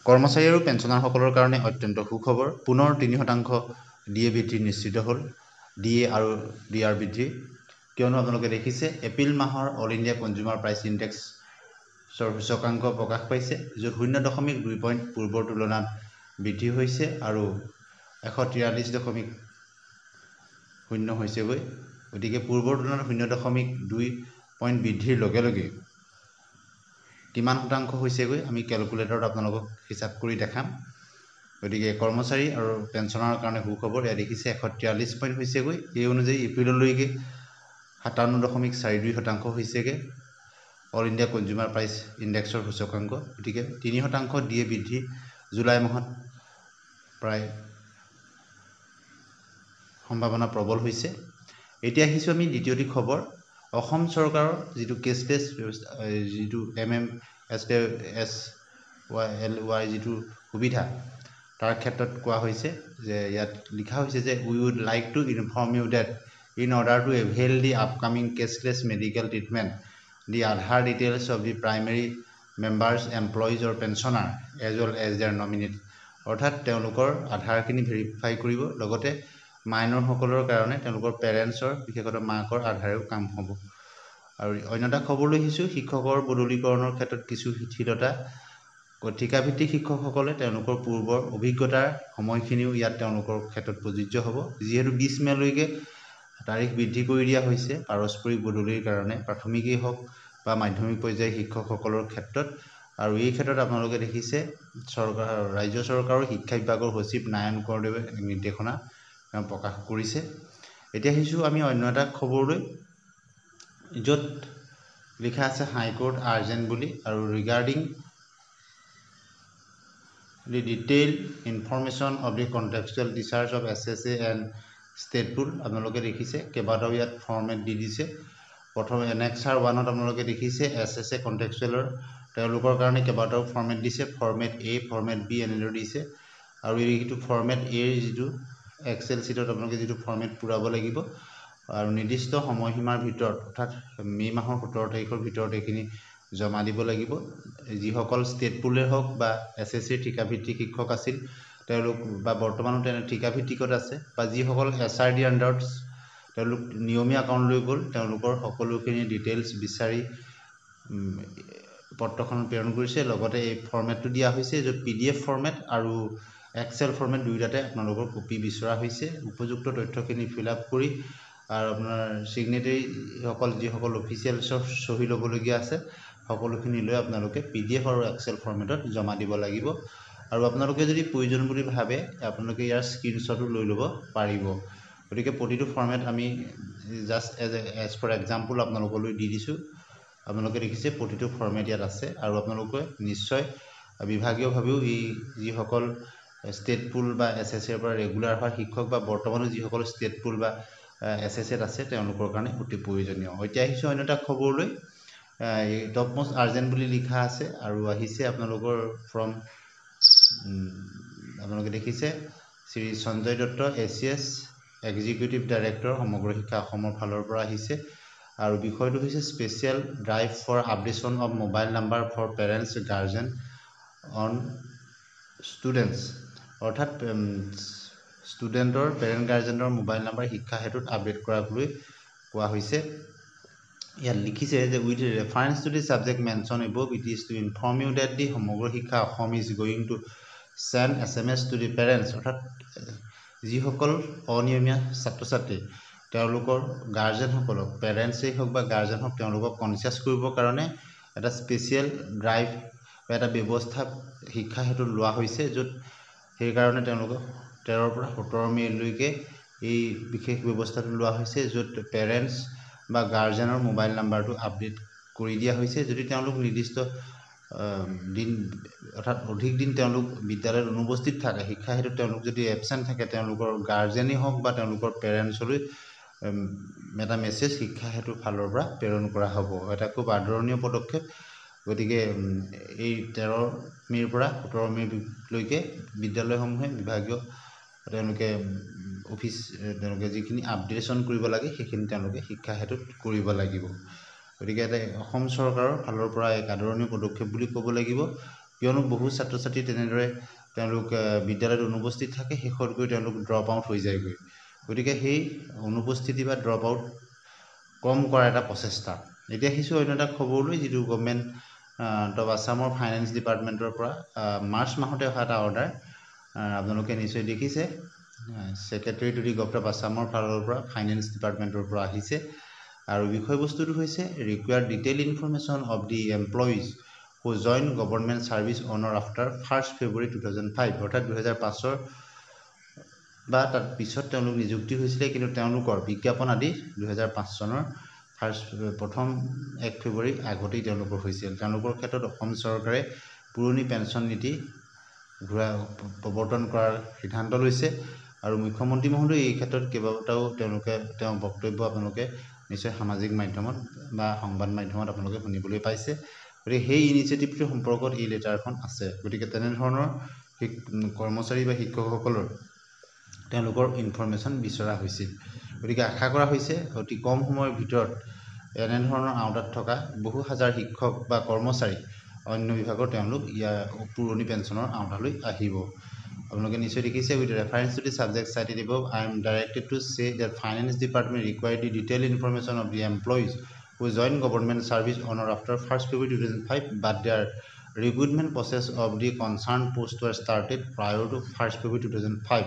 কৰ্মচাৰী আৰু পেঞ্চনাৰসকলৰ কাৰণে অত্যন্ত সুখবৰ পুনৰ 3% ডিএ বৃদ্ধি নিশ্চিত হ'ল ডিএ আৰু ডিআৰ বৃদ্ধি কিয়নো আপোনালোকে দেখিছে এপ্ৰিল মাহৰ অল ইণ্ডিয়া কনজিউমাৰ প্ৰাইচ ইণ্ডেক্সৰ সূচকাংক প্ৰকাশ পাইছে য'ত 0.2 পইণ্ট পূৰ্বৰ তুলনাত বৃদ্ধি হৈছে আৰু 143.0 হৈছেগৈ গতিকে পূৰ্বৰ তুলনাত 0.2 পইণ্ট বৃদ্ধিৰ লগে লগে কিমান শতাংশ হৈছেগৈ আমি ক্যালকুলেটৰত আপোনালোকক হিচাপ কৰি দেখাম গতিকে কৰ্মচাৰী আৰু পেঞ্চনাৰৰ কাৰণে সুখবৰ এয়া দেখিছে 143 পইণ্ট হৈছেগৈ এই অনুযায়ী এপ্ৰিললৈকে 57.42% হৈছেগৈ অল ইণ্ডিয়া কনজিউমাৰ প্ৰাইচ ইণ্ডেক্সৰ সূচকাংক গতিকে 3% ডিএ বৃদ্ধি জুলাই মাহত প্ৰায় সম্ভাৱনা প্ৰবল হৈছে এতিয়া আহিছো আমি দ্বিতীয়টি খবৰ অসম চৰকাৰৰ যেটো কেছলেছ যেটো MMSWY যেটো সুবিধা তাৰ ক্ষেত্ৰত কোৱা হৈছে যে ইয়াত লিখা হৈছে যে we would like to inform you that in order to avail the upcoming cashless medical treatment the Aadhaar details of the primary members employees or pensioner as well as their nominee অৰ্থাৎ তেওঁলোকৰ আধাৰখিনি verify কৰিব লগতে minor সকলৰ কাৰণে তেওঁলোকৰ পেৰেন্টছৰ বিশেষকৈ মাকৰ আধাৰেও কাম হ'ব আৰু অন্যটা খবৰ লৈছো শিক্ষকৰ বদলীকৰণৰ ক্ষেত্ৰত কিছু শিথিলতা ঠিকাভিত্তিক শিক্ষকসকলে তেওঁলোকৰ পূৰ্বৰ অভিজ্ঞতাৰ সময়খিনিও ইয়াত তেওঁলোকৰ ক্ষেত্ৰত প্ৰযোজ্য হ'ব যিহেতু 20 মেলৈকে তাৰিখ বৃদ্ধি কৰি দিয়া হৈছে পাৰস্পৰিক বদলিৰ কাৰণে প্ৰাথমিকই হওক বা মাধ্যমিক পৰ্যায়ৰ শিক্ষকসকলৰ ক্ষেত্ৰত আৰু এই ক্ষেত্ৰত আপোনালোকে দেখিছে চৰকাৰ ৰাজ্য চৰকাৰৰ শিক্ষা বিভাগৰ সচিব নাৰায়ণ কৰদেৱে নিৰ্দেশনা প্ৰকাশ কৰিছে এতিয়া হিছো আমি অন্য এটা খবৰলৈ য'ত লিখা আছে হাইকোৰ্ট আৰ্জেন্ট বুলি আৰু regarding the detailed information of the contextual discharge of SSA and state pool আপোনালোকে দেখিছে কেবাটাও ইয়াত ফৰমেট দি দিছে প্ৰথম NXR 1ত আপোনালোকে দেখিছে SSA contextualৰ তেওঁলোকৰ কাৰণে কেবাটাও ফৰমেট দিছে ফৰমেট A ফৰমেট B এনেদৰে দিছে আৰু এইটো ফৰমেট A ৰ যেটো এক্সেল শীটত আপোনালোকে যেটো ফৰমেট পুৰাব লাগিব আৰু নিৰ্দিষ্ট সময়সীমাৰ ভিতৰত অৰ্থাৎ মে মাহৰ 17 তাৰিখৰ ভিতৰত এখিনি জমা দিব লাগিব যিসকল ষ্টেট পুলে হওক বা এসএসসি ঠিকাভিত্তিক শিক্ষক আছিল তেওঁলোক বা বৰ্তমানতে ঠিকাভিত্তিকত আছে বা যিসকল এসআৰডি আন্ডাৰত তেওঁলোক নিয়মীয়া একাউণ্ট লৈ গ'ল তেওঁলোকৰ সকলোখিনি ডিটেইলছ বিচাৰি পত্ৰখন প্ৰেৰণ কৰিছে লগতে এই ফৰমেটটো দিয়া হৈছে য'ত পিডিএফ ফৰমেট আৰু এক্সেল ফৰমেট দুইটাতে আপোনালোকৰ কপি বিচৰা হৈছে উপযুক্ত তথ্যখিনি ফিল আপ কৰি আৰু আপোনাৰ সিগনেটাৰী সকল যিসকল অফিচিয়েলছৰ সহি ল'বলগীয়া আছে সকলোখিনি লৈ আপোনালোকে পিডিএফ আৰু এক্সেল ফৰমেটত জমা দিব লাগিব আৰু আপোনালোকে যদি প্ৰয়োজন বুলি ভাবে আপোনালোকে ইয়াৰ স্ক্ৰিনশ্বটো লৈ ল'ব পাৰিব গতিকে প্ৰতিটো ফৰমেট আমি জাস্ট এজ ফৰ এক্সাম্পল আপোনালোকলৈ দি দিছো আপোনালোকে দেখিছে প্ৰতিটো ফৰমেট ইয়াত আছে আৰু আপোনালোকে নিশ্চয় বিভাগীয়ভাৱেও এই যিসকল ষ্টেট পুল বা এসএসসিৰ পৰা ৰেগুলাৰ হোৱা শিক্ষক বা বৰ্তমানো যিসকল ষ্টেট পুল বা এসএসসিত আছে তেওঁলোকৰ কাৰণে অতি প্ৰয়োজনীয় এতিয়া আহিছো অন্যটা খবৰলৈ টপ মোষ্ট আৰ্জেন্ট বুলি লিখা আছে আৰু আহিছে আপোনালোকৰ ফ্ৰম আপোনালোকে দেখিছে Shri Sanjay Dutta ACS executive director Samagra Shiksha অসমৰ ফালৰ পৰা আহিছে আৰু বিষয়টো হৈছে special drive for updation of mobile number for parents guardian on students অৰ্থাৎ ষ্টুডেন্টৰ পেৰেন্ট গাৰ্জেনৰ মোবাইল নাম্বাৰ শিক্ষা হেতুত আপডেট কৰাকৈ কোৱা হৈছে ইয়াত লিখিছে যে with reference to the subject mention above it is to inform you that the Samagra Shiksha Assam is going to send SMS to the parents অৰ্থাৎ যিসকল অনিয়মীয়া ছাত্ৰ ছাত্ৰী তেওঁলোকৰ গাৰ্জেনসকলক পেৰেন্টছেই হওক বা গাৰ্জেন হওক তেওঁলোকক কনসিয়াস কৰিবৰ কাৰণে এটা স্পেশাল ড্ৰাইভ বা এটা ব্যৱস্থা শিক্ষা হেতু লোৱা হৈছে য'ত সেই কাৰণে তেওঁলোকক 13 পৰা 17 মেলৈকে এই বিশেষ ব্যৱস্থাটো লোৱা হৈছে য'ত পেৰেন্টছ বা গাৰ্জেনৰ মোবাইল নাম্বাৰটো আপডেট কৰি দিয়া হৈছে যদি তেওঁলোক নিৰ্দিষ্ট দিন অৰ্থাৎ অধিক দিন তেওঁলোক বিদ্যালয়ত অনুপস্থিত থাকে শিক্ষা হেতু তেওঁলোক যদি এবসেন্ট থাকে তেওঁলোকৰ গাৰ্জেনই হওক বা তেওঁলোকৰ পেৰেন্টছলৈ এটা মেছেজ শিক্ষা হেতু ফালৰ পৰা প্ৰেৰণ কৰা হ'ব এটা খুব আদৰণীয় পদক্ষেপ গতিকে এই 13 মেৰ পৰা 17 মেলৈকে বিদ্যালয়সমূহে বিভাগীয় তেওঁলোকে অফিস তেওঁলোকে যিখিনি আপডেশন কৰিব লাগে সেইখিনি তেওঁলোকে শিক্ষা হেতুত কৰিব লাগিব গতিকে এটা অসম চৰকাৰৰ ফালৰ পৰা এক আদৰণীয় পদক্ষেপ বুলি ক'ব লাগিব কিয়নো বহু ছাত্ৰ ছাত্ৰী তেনেদৰে তেওঁলোক বিদ্যালয়ত অনুপস্থিত থাকে, শেষত গৈ তেওঁলোক ড্ৰপ আউট হৈ যায়গৈ। গতিকে সেই অনুপস্থিতি বা ড্ৰপ আউট কম কৰা এটা প্ৰচেষ্টা। এতিয়া আহিছোঁ অন্য এটা খবৰলৈ, যিটো গভৰ্ণমেণ্ট অফ আছামৰ ফাইনেন্স ডিপাৰ্টমেণ্টৰ পৰা মাৰ্চ মাহতে অহা এটা অৰ্ডাৰ আপোনালোকে নিশ্চয় দেখিছে। Secretary to the government of আছামৰ ফালৰ পৰা ফাইনেন্স ডিপাৰ্টমেণ্টৰ পৰা আহিছে আৰু বিষয়বস্তুটো হৈছে required detail information of the employees who join government service on or after 1 February 2005, অৰ্থাৎ 2005 বা তাত পিছত তেওঁলোক নিযুক্তি হৈছিলে, কিন্তু তেওঁলোকৰ বিজ্ঞাপন আদি 2005 চনৰ প্ৰথম 1 ফেব্ৰুৱাৰী আগতেই তেওঁলোকৰ হৈছিল। তেওঁলোকৰ ক্ষেত্ৰত অসম চৰকাৰে পুৰণি পেঞ্চন নীতি প্ৰৱৰ্তন কৰাৰ সিদ্ধান্ত লৈছে আৰু মুখ্যমন্ত্ৰী মহোদয় এই ক্ষেত্ৰত কেইবাটাও তেওঁ বক্তব্য আপোনালোকে নিশ্চয় সামাজিক মাধ্যমত বা সংবাদ মাধ্যমত আপোনালোকে শুনিবলৈ পাইছে। গতিকে সেই ইনিচিয়েটিভটোৰ সম্পৰ্কত এই লেটাৰখন আছে। গতিকে তেনেধৰণৰ কৰ্মচাৰী বা শিক্ষকসকলৰ তেওঁলোকৰ ইনফৰমেশ্যন বিচৰা হৈছিল। গতিকে আশা কৰা হৈছে অতি কম সময়ৰ ভিতৰত এনেধৰণৰ আওতাত থকা বহু হাজাৰ শিক্ষক বা কৰ্মচাৰী অন্য বিভাগৰ তেওঁলোক ইয়াৰ পুৰণি পেঞ্চনৰ আওতালৈ আহিব। আপোনালোকে নিশ্চয় দেখিছে, with reference to the subject cited above, I am directed to say that finance department required the detail information of the employees who joined government service on or after 1 February 2005, but their recruitment process of the concerned posts were started prior to 1 February 2005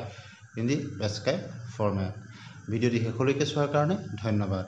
in the prescribed format. ভিডিঅ'টি শেষলৈকে চোৱাৰ কাৰণে ধন্যবাদ।